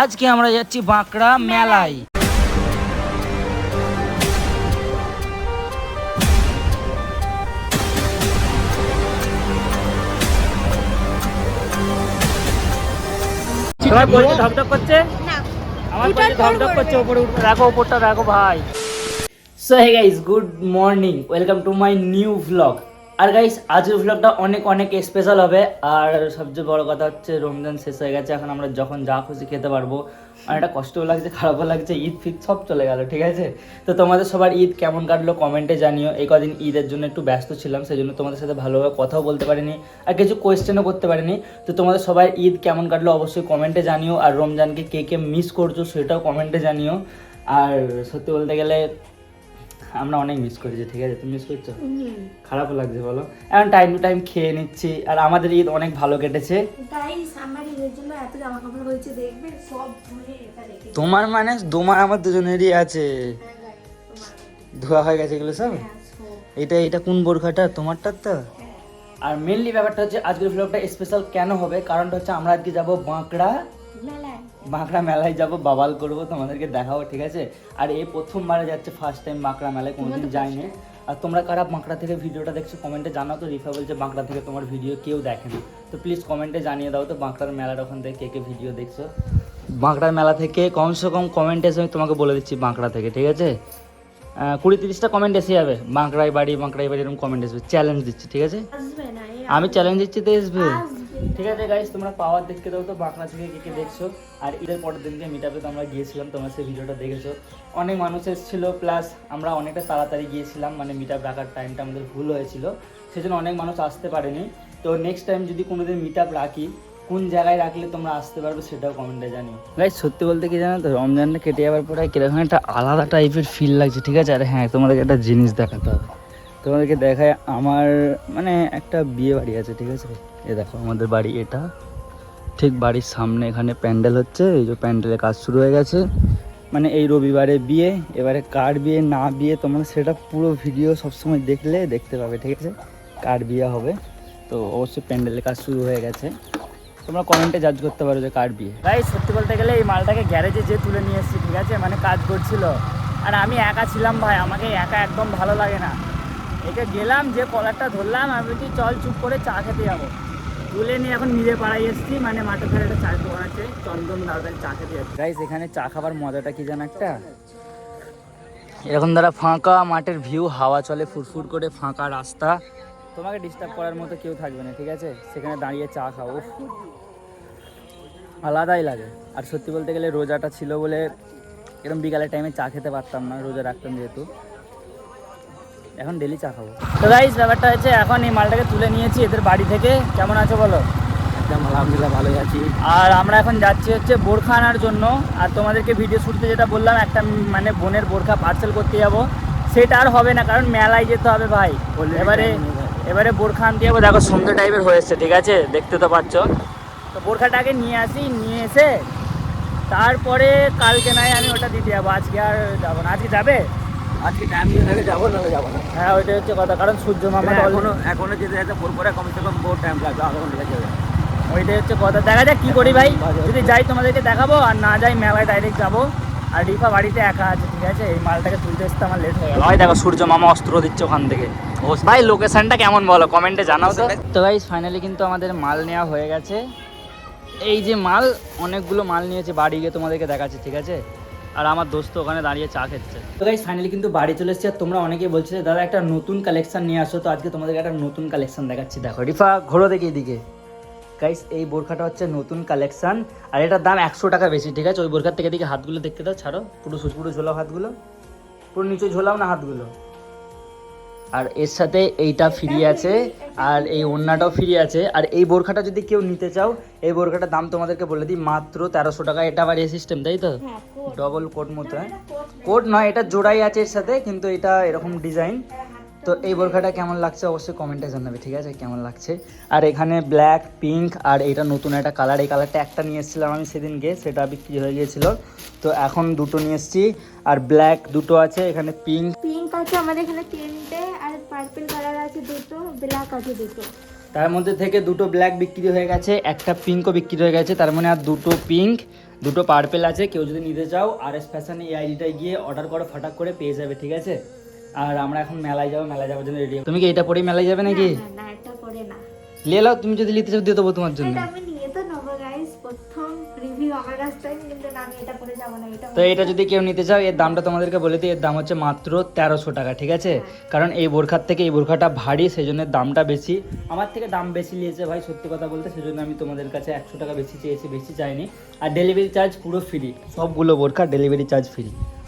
আজকে আমরা যাচ্ছি বাঁকড়া মেলায়। তোমার বলছে ধকধক করছে না, আমার বলছে ধকধক করছে। উপরে উঠে রাখো, উপরটা রাখো ভাই। So hey guys, good morning, welcome to my new vlog. আর গাইস, আজকের ভ্লগটা অনেক অনেক স্পেশাল হবে। আর সবচেয়ে বড় কথা হচ্ছে রমজান শেষ হয়ে গেছে, এখন আমরা যখন যা খুশি খেতে পারবো। অনেকটা কষ্টও লাগছে, খারাপও লাগছে, ঈদ ফিদ সব চলে গেল, ঠিক আছে? তো তোমাদের সবার ঈদ কেমন কাটলো কমেন্টে জানিও। এই কদিন ঈদের জন্য একটু ব্যস্ত ছিলাম, সেই জন্য তোমাদের সাথে ভালোভাবে কথাও বলতে পারিনি আর কিছু কোয়েশ্চেনও করতে পারিনি। তো তোমাদের সবার ঈদ কেমন কাটলো অবশ্যই কমেন্টে জানিও। আর রমজানকে কে কে মিস করছো সেটাও কমেন্টে জানিও। আর সত্যি বলতে গেলে আমরা অনেক মিস করেছি, ঠিক আছে? তুমি মিস করছো? খারাপও লাগছে বলো। এখন টাইম টু টাইম খেয়ে নিচ্ছি। আর আমাদের ঈদ অনেক ভালো কেটেছে। গাইস, আমার ঈদের জন্য এত জামা কাপড় হয়েছে, দেখবে সব ধুয়ে এটা রেখে তোমার মানে তোমার আমার দুজনেরই আছে, ধোয়া হয়ে গেছে এগুলো সব। এটা কোন বোরখাটা? তোমারটা তো। আর মেনলি ব্যাপারটা হচ্ছে আজকের ব্লগটা স্পেশাল কেন হবে, কারণটা হচ্ছে আমরা আজকে যাবো বাঁকড়া মেলায় যাবো, বাবাল করবো, তোমাদেরকে দেখাবো, ঠিক আছে? আর এই প্রথমবারে যাচ্ছে, ফার্স্ট টাইম বাঁকড়া মেলায়, কোনোদিন যাইনি। আর তোমরা কারা বাঁকড়া থেকে ভিডিওটা দেখছো কমেন্টে জানাও তো। রিফা বলছে বাঁকড়া থেকে তোমার ভিডিও কেউ দেখেনি, তো প্লিজ কমেন্টে জানিয়ে দাও তো বাঁকড়ার মেলার ওখান থেকে কে কে ভিডিও দেখছো। বাঁকড়ার মেলা থেকে কমসে কম কমেন্টে এসে আমি তোমাকে বলে দিচ্ছি বাঁকড়া থেকে, ঠিক আছে? 20-30টা কমেন্ট এসে যাবে, বাঁকড়াই বাড়ি এরকম কমেন্ট আসবে, চ্যালেঞ্জ দিচ্ছি, ঠিক আছে? আসবে না, আমি চ্যালেঞ্জ দিচ্ছি তো আসবে, আসবে। ঠিক আছে গাইস? তোমরা পাওয়ার দেখতে দাও তো বাঁকড়া থেকে কে কে দেখছো। আর ঈদের পরের দিনকে মিটআপে তো আমরা গিয়েছিলাম, তোমরা সেই ভিডিওটা দেখেছো। অনেক মানুষ এসেছিল, প্লাস আমরা অনেকটা তাড়াতাড়ি গিয়েছিলাম, মানে মিটআপ রাখার টাইমটা আমাদের ভুল হয়েছিল, সেজন্য অনেক মানুষ আসতে পারেনি। তো নেক্সট টাইম যদি কোনোদিন মিটআপ রাখি, কোন জায়গায় রাখলে তোমরা আসতে পারবে সেটাও কমেন্টে জানিও। গাইস, সত্যি বলতে কি জানো তো, রমজানটা কেটে যাওয়ার পরে কিরকম একটা আলাদা টাইপের ফিল লাগছে, ঠিক আছে? আর হ্যাঁ, তোমাদেরকে একটা জিনিস দেখাতে হবে। তোমাদেরকে দেখায়, আমার মানে একটা বিয়ে বাড়ি আছে, ঠিক আছে? এ দেখো আমাদের বাড়ি, এটা ঠিক বাড়ির সামনে, এখানে প্যান্ডেল হচ্ছে, এই যে প্যান্ডেলের কাজ শুরু হয়ে গেছে। মানে এই রবিবারে বিয়ে, এবারে কার বিয়ে না বিয়ে তোমরা সেটা পুরো ভিডিও সবসময় দেখলে দেখতে পাবে, ঠিক আছে? কার বিয়ে হবে, তো অবশ্যই প্যান্ডেলের কাজ শুরু হয়ে গেছে, তোমরা কমেন্টে জাজ করতে পারো যে কার বিয়ে। ভাই সত্যি বলতে গেলে এই মালটাকে গ্যারেজে যে তুলে নিয়ে এসেছি, ঠিক আছে? মানে কাজ করছিল, আর আমি একা ছিলাম ভাই, আমাকে একা একদম ভালো লাগে না। একে গেলাম, যে কলারটা ধরলাম, আমি বলছি চল চুপ করে চা খেতে যাবো। তুলে নিয়ে এখন নিজে পাড়ায় এসেছি, মানে মাঠের ধারে একটা চায়ের দোকান আছে, চন্দন দাদার চা খেতে যাচ্ছি। গাইস, এখানে চা খাবার মজাটা কি জানো একটা, এরকম দ্বারা ফাঁকা মাঠের ভিউ, হাওয়া চলে ফুরফুর করে, ফাঁকা রাস্তা, তোমাকে ডিস্টার্ব করার মতো কেউ থাকবে না, ঠিক আছে? সেখানে দাঁড়িয়ে চা খাও, আলাদাই লাগে। আর সত্যি বলতে গেলে রোজাটা ছিল বলে এরকম বিকালের টাইমে চা খেতে পারতাম না, রোজা রাখতাম যেহেতু, এখন ডেলি চা খাবো। তো গাইস, ব্যাপারটা হচ্ছে এখন এই মালটাকে তুলে নিয়েছি এদের বাড়ি থেকে। কেমন আছো বলো? একদম আলহামদুলিল্লাহ ভালোই আছি। আর আমরা এখন যাচ্ছি হচ্ছে বোরখা আনার জন্য। আর তোমাদেরকে ভিডিও শুটতে যেটা বললাম, একটা মানে বোনের বোরখা পার্সেল করতে যাবো, সেটা আর হবে না, কারণ মেলায় যেতে হবে ভাই। এবারে বোরখা আনতে যাবো। দেখো সুন্দর টাইপের হয়েছে, ঠিক আছে? দেখতে তো পাচ্ছ। তো বোরখাটাকে নিয়ে আসি, নিয়ে এসে তারপরে কালকে নয় আমি ওটা দিতে যাবো, আজকে আর যাবো না। আজকে যাবে? আজকে টাইম দিয়ে থাকে যাবো, নাহলে যাবো না। হ্যাঁ, ওইটাই হচ্ছে কথা, কারণ সূর্য মামা এখনো যেতে যেতে পরে কমসে কম বহু টাইম লাগবে, আধা ঘন্টা লেগে যাবে। ওইটাই হচ্ছে কথা। দেখা যাক কি করি ভাই, যদি যাই তোমাদেরকে দেখাবো, আর না যাই মেলায় ডাইরেক্ট যাবো। আর রিফা বাড়িতে একা আছে, ঠিক আছে? এই মালটাকে তুলতে আসতে আমার লেট হয়ে গেল। ভাই দেখো সূর্য মামা অস্ত্র দিচ্ছে ওখান থেকে। ভাই লোকেশনটা কেমন বলো কমেন্টে জানাও তো। তো গাইস, ফাইনালি কিন্তু আমাদের মাল নেওয়া হয়ে গেছে। এই যে মাল, অনেকগুলো মাল নিয়েছে, বাড়ি গিয়ে তোমাদেরকে দেখাচ্ছি, ঠিক আছে? আর আমার দোস্ত ওখানে দাঁড়িয়ে চা খেচ্ছে। তো গাইস, ফাইনালি কিন্তু বাড়ি চলে এসেছে। আর তোমরা অনেকেই বলছো যে দাদা একটা নতুন কালেকশন নিয়ে আসো, তো আজকে তোমাদেরকে একটা নতুন কালেকশন দেখাচ্ছি। দেখো রিফা, ঘোরো দেখি এদিকে। গাইস, এই বোরখাটা হচ্ছে নতুন কালেকশন, আর এটার দাম 100 টাকা বেশি, ঠিক আছে? ওই বোরখার থেকে দিকে হাতগুলো দেখতে দাও, ছাড়ো, পুরো ঝোলাও হাতগুলো, পুরো নিচে ঝোলাও না হাতগুলো। আর এর সাথে এইটা ফ্রি আছে, আর এই ওড়নাটাও ফ্রি আছে। আর এই বোরখাটা যদি কেউ নিতে চাও, এই বোরখাটার দাম তোমাদেরকে বলে দিই, মাত্র 1300 টাকা। এটা আবার এই সিস্টেম, তাই তো? ডবল কোট মতো, হ্যাঁ? কোট নয়, এটা জোড়াই আছে এর সাথে, কিন্তু এটা এরকম ডিজাইন। তো এই বোরখাটা কেমন লাগছে অবশ্যই কমেন্টে জানাবে, ঠিক আছে? কেমন লাগছে। আর এখানে ব্ল্যাক, পিঙ্ক, আর এটা নতুন একটা কালার। এই কালারটা একটা নিয়ে এসেছিলাম আমি সেদিনকে, সেটা বিক্রি হয়ে গিয়েছিল, তো এখন দুটো নিয়ে এসেছি। আর ব্ল্যাক দুটো আছে, এখানে পিঙ্ক আছে আমাদের এখানে 3টে, আর পার্পল কালার আছে 2টো, ব্ল্যাক আছে 2টো। তার মধ্যে থেকে দুটো ব্ল্যাক বিক্রি হয়ে গেছে, একটা পিঙ্কও বিক্রি হয়ে গেছে, তার মানে আর দুটো পিঙ্ক দুটো পার্পেল আছে, কেউ যদি নিতে চাও RS ফ্যাশন এই আইডিটায় গিয়ে অর্ডার করো, ফটাক করে পেয়ে যাবে, ঠিক আছে? আর আমরা এখন মেলায় যাবো, মেলায় যাওয়ার জন্য রেডি। তুমি কি এটা পরেই মেলায় যাবে নাকি? না না এটা পরে না, নিয়ে নাও, তুমি যদি নিতে চাও দিয়ে দেবো তোমার জন্য। এটা আমি নিয়ে তো নেবো গাইস, প্রথম রিভিউ আমার কাছ থেকে, কিন্তু না আমি এটা পরে যাবো না। এটা তো এটা যদি কেউ নিতে চাও, এর দামটা তোমাদেরকে বলে দিই, এর দাম হচ্ছে মাত্র 1300 টাকা, ঠিক আছে? কারণ এই বোরখার থেকে এই বোরখাটা ভারী, সেই জন্য দামটা বেশি। আমার থেকে দাম বেশি নিয়েছে ভাই, সত্যি কথা বলতে, সেই জন্য আমি তোমাদের কাছে 100 টাকা বেশি চেয়েছি, বেশি চাইনি। আর ডেলিভারি চার্জ পুরো ফ্রি, সবগুলো বোরখা ডেলিভারি চার্জ ফ্রি।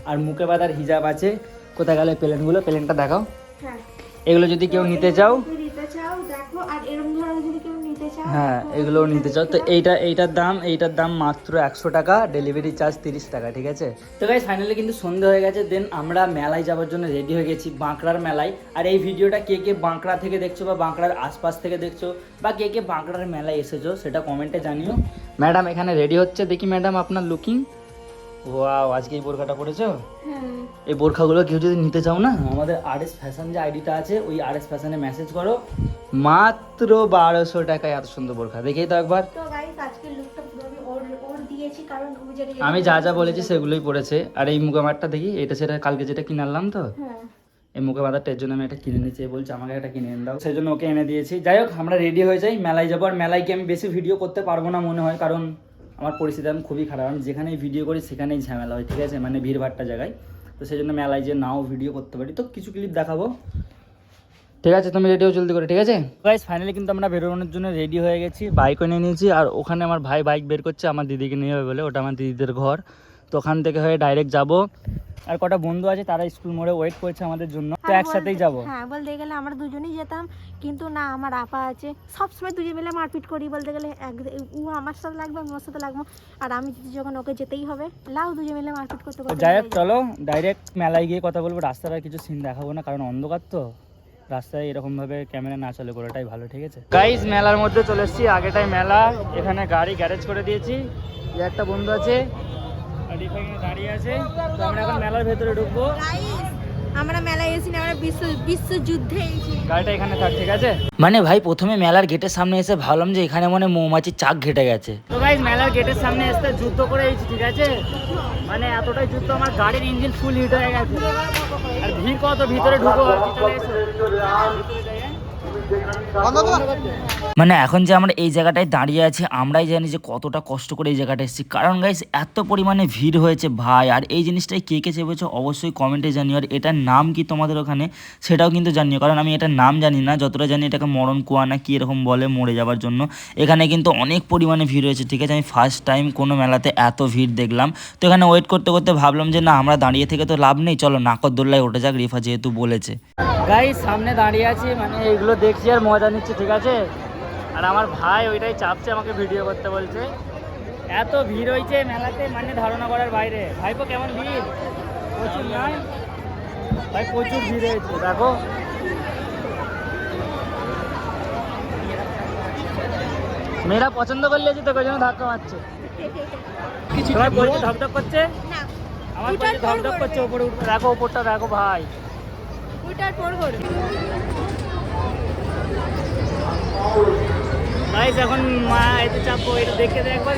আর মুখে বাঁধার হিজাব আছে। কোথায় গেলে প্লেনগুলো? প্লেনটা দেখাও। হ্যাঁ, এগুলো যদি কেউ নিতে চাও, নিতে চাও দেখো, আর এরকম ধরনের যদি কেউ নিতে চাও, হ্যাঁ এগুলোও নিতে চাও, তো এইটার দাম মাত্র 100 টাকা, ডেলিভারি চার্জ 30 টাকা, ঠিক আছে? তো গাইস ফাইনালি কিন্তু সন্ধ্যে হয়ে গেছে, দেন আমরা মেলায় যাওয়ার জন্য রেডি হয়ে গেছি, বাঁকড়ার মেলায়। আর এই ভিডিওটা কে কে বাঁকড়া থেকে দেখছো বা বাঁকড়ার আশপাশ থেকে দেখছো, বা কে কে বাঁকড়ার মেলায় এসেছো, সেটা কমেন্টে জানিও। ম্যাডাম এখানে রেডি হচ্ছে, দেখি ম্যাডাম আপনার লুকিং। ওয়াও, আজকে এই বোরখাটা পরেছো? হ্যাঁ এই বোরখাগুলো কেউ যদি নিতে চাও না, আমাদের RS ফ্যাশন যে আইডিটা আছে, ওই RS ফ্যাশনে মেসেজ করো, মাত্র 1200 টাকায় এত সুন্দর বোরখা। দেখেই তো একবার। তো গাইস আজকে লুকটা পুরো আমি ওর দিয়েছি, কারণ ও যে আমি যা যা বলেছি সেগুলোই পড়েছে। আর এই মুখে মারটা দেখি, এটা সেটা কালকে যেটা কিনে আনলাম তো, হ্যাঁ এই মুখে বাঁধারটা, এর জন্য আমি এটা কিনে নিচ্ছি। বলছে আমাকে একটা কিনে এনে দাও, সেই জন্য ওকে এনে দিয়েছি। যাই হোক, আমরা রেডি হয়ে যাই, মেলায় যাবো। আর মেলায় কি আমি বেশি ভিডিও করতে পারবো না মনে হয়, কারণ আমার পরিস্থিতি এখন খুবই খারাপ। আমি যেখানেই ভিডিও করি সেখানেই ঝামেলা হয়, ঠিক আছে? মানে ভিড়ভাট্টা জায়গায়। তো সেই জন্য মেলায় যে নাও ভিডিও করতে পারি, তো কিছু ক্লিপ দেখাবো, ঠিক আছে? তুমি রেডিও জলদি করে, ঠিক আছে? গাইস ফাইনালি কিন্তু আমরা বেরোনোর জন্য রেডি হয়ে গেছি, বাইকও নিয়ে নিয়েছি। আর ওখানে আমার ভাই বাইক বের করছে আমার দিদিকে নিয়ে হবে বলে, ওটা আমার দিদিদের ঘর। তো ওখান থেকে হয়ে ডাইরেক্ট যাব। আর কটা বন্ধু আছে, তারা স্কুল মোড়ে ওয়েট করছে আমাদের জন্য, তো একসাথেই যাব। হ্যাঁ বলতে গেলে আমরা দুজনেই যেতাম, কিন্তু না আমার আপা আছে, সবসময় দুজন মিলে মারপিট করি। বলতে গেলে ও আমার সাথে লাগবে, আমি ওর সাথে লাগবো, আর আমি যখন ওকে যেতেই হবে, লাও দুজন মিলে মারপিট করতে তো করতে যাই হোক, চলো ডাইরেক্ট মেলায় গিয়ে কথা বলবো। রাস্তার আর কিছু সিন দেখাবো না, কারণ অন্ধকার তো, রাস্তায় এরকম ভাবে ক্যামেরা না চলে করাটাই ভালো, ঠিক আছে? গাইস মেলার মধ্যে চলে এসেছি, আগেটাই মেলা। এখানে গাড়ি গ্যারেজ করে দিয়েছি, যে একটা বন্ধু আছে আর এখানে দাঁড়িয়ে আছে। তো আমরা এখন মেলার ভেতরে ঢুকবো। আমরা মেলায় এসেছি না, আমরা বিশ্বযুদ্ধে এসেছি। গাড়িটা এখানে থাক, ঠিক আছে? মানে ভাই প্রথমে মেলার গেটের সামনে এসে ভাবলাম যে এখানে মনে মৌমাছির চাক ঘেটে গেছে। তো গাইস মেলার গেটের সামনে এসে যুদ্ধ করে এসেছি, ঠিক আছে? মানে এতটাই যুদ্ধ, আমার গাড়ির ইঞ্জিন ফুল হিট হয়ে গেছে। আর ভিড় কত, ভিতরে ঢুকো, চলে এসো। মানে এখন যে আমরা এই জায়গাটায় দাঁড়িয়ে আছি, আমরাই জানি যে কতটা কষ্ট করে এই জায়গাটা এসেছি, কারণ গাইস এত পরিমাণে ভিড় হয়েছে ভাই। আর এই জিনিসটাই কে কে চেপেছো অবশ্যই কমেন্টে জানিও। আর এটার নাম কি তোমাদের ওখানে সেটাও কিন্তু জানিও, কারণ আমি এটার নাম জানি না। যতটা জানি এটাকে মরণ কুয়া না কি এরকম বলে, মরে যাওয়ার জন্য। এখানে কিন্তু অনেক পরিমাণে ভিড় হয়েছে, ঠিক আছে? আমি ফার্স্ট টাইম কোনো মেলাতে এত ভিড় দেখলাম। তো এখানে ওয়েট করতে করতে ভাবলাম যে না, আমরা দাঁড়িয়ে থেকে তো লাভ নেই, চলো নাকরদোল্লায় ওঠা যাক, রিফা যেহেতু বলেছে। গাইস সামনে দাঁড়িয়ে আছি, মানে এগুলো দেখছি আর মজা নিচ্ছি, ঠিক আছে? আর আমার ভাই ওইটাই চাপছে, আমাকে ভিডিও করতে বলছে। এত ভিড় হয়েছে মেলাতে, মানে ধারণা করার বাইরে। ভাইপো কেমন ভিড়? প্রচুর নয় ভাই, প্রচুর ভিড় হয়েছে, দেখো। মেয়েরা পছন্দ করলে যে তোকে জন্য ধাক্কা মারছে, তোমার বলছে ধকধক করছে, না আমার বলছে ধকধক করছে, ওপরে উঠবে। দেখো ওপরটা দেখো ভাই, ওইটার পর করে গাইস এখন মা এতে চাপবো, এটা দেখে দে একবার।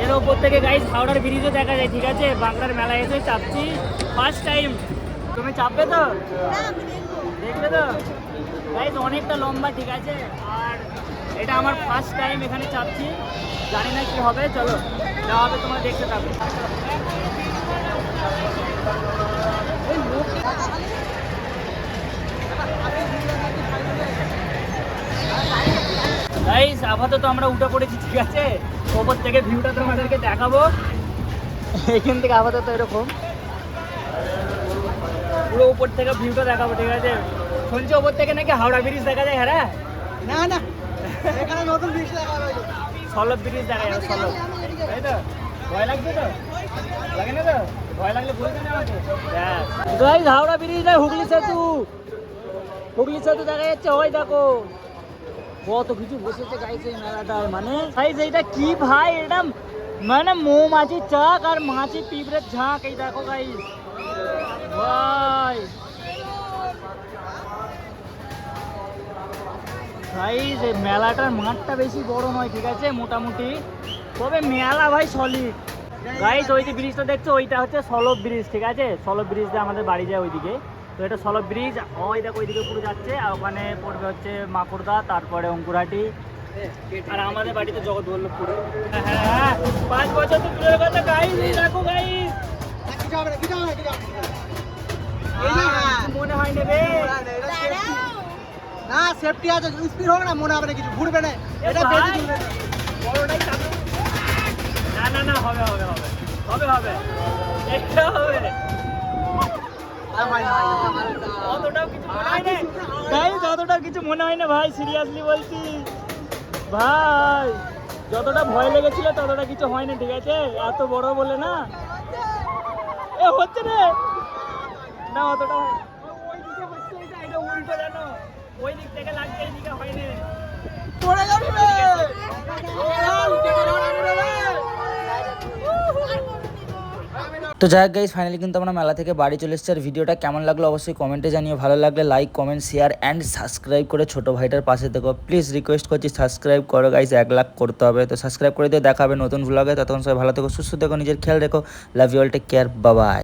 এর ওপর থেকে গাইস হাওড়ার ব্রিজও দেখা যায়, ঠিক আছে? বাংলার মেলায় এসে চাপছি ফার্স্ট টাইম। তুমি চাপবে তো? দেখবে তো গাইস, অনেকটা লম্বা, ঠিক আছে? আর এটা আমার ফার্স্ট টাইম এখানে চাপছি, জানি না কি হবে। চলো যা হবে তোমরা দেখতে থাকবে। গাইস আপাতত আমরা উঠে পড়েছি, ঠিক আছে? ওপর থেকে ভিউটা তোমাদেরকে দেখাবো। এখান থেকে আপাতত এরকম পুরো উপর থেকে ভিউটা দেখাবো, ঠিক আছে? শুনছি ওপর থেকে নাকি হাওড়া ব্রিজ দেখা যায়। হ্যাঁ না না, এখানে নতুন ব্রিজ দেখা যায়, সলব ব্রিজ দেখা যায়, সলব, তাই তো? ভয় লাগছে তো? লাগে না তো? ভয় লাগলে বলবেন আমাকে। গাইস হাওড়া ব্রিজ না, হুগলি সেতু, হুগলি সেতু দেখা যাচ্ছে, ওই দেখো কত কিছু বসেছে গাইস এই মেলাটায়। মানে গাইস এইটা কি ভাই, এটা মানে মৌমাছির চাক আর মাছি পিঁপড়ের ঝাঁক, এই দেখো গাইস ভাই। গাইস এই মেলাটার মাঠটা বেশি বড় নয়, ঠিক আছে, মোটামুটি, তবে মেলা ভাই সলিড। গাইস ওই যে ব্রিজটা দেখছো ওইটা হচ্ছে সলভ ব্রিজ, ঠিক আছে, সলভ ব্রিজ দিয়ে আমাদের বাড়ি যায় ওইদিকে। তো এটা সলভ ব্রিজ, ওই দেখো ওইদিকে পুরো যাচ্ছে, আর ওখানে পড়বে হচ্ছে মাকুড়দা, তারপরে অঙ্কুরহাটি, আর আমাদের বাড়িতে জগৎবল্লভপুরে। হ্যাঁ 5 বছর তো দূরের কথা গাইস, দেখো গাইস মনে হয় নেবে না সেফটি আছে, স্পিড হবে না, মনে হবে না কিছু, ঘুরবে না, এটা বেশি ঘুরবে না। বড়টাই চালু। না না না, হবে হবে হবে হবে হবে, এটা হবে। অতটাও কিছু মনে হয় না গাইস, অতটাও কিছু মনে হয় না ভাই, সিরিয়াসলি বলছি ভাই, যতটা ভয় লেগেছিল ততটা কিছু হয় না, ঠিক আছে, এত বড় বলে না এ হচ্ছে রে না, অতটা হয় না। ওই দিকে হচ্ছে, এটা উল্টো জানো, ওই দিক থেকে লাগছে, এই দিকে হয়নি। পড়ে যাবি রে। তো যাই হোক গাইস, ফাইনালি কিন্তু আমরা মেলা থেকে বাড়ি চলে এসেছি। আর ভিডিওটা কেমন লাগলো অবশ্যই কমেন্টে জানিও, ভালো লাগলে like comment share and subscribe করে ছোটো ভাইটার পাশে থেকো, প্লিজ রিকোয়েস্ট করছি সাবস্ক্রাইব করো গাইস, 1 লাখ করতে হবে। তো সাবস্ক্রাইব করে দিয়ে দেখা হবে নতুন ভ্লগে, ততক্ষণ সবাই ভালো থেকো, সুস্থ থেকো, নিজের খেয়াল রেখো, love you all, take care, bye by.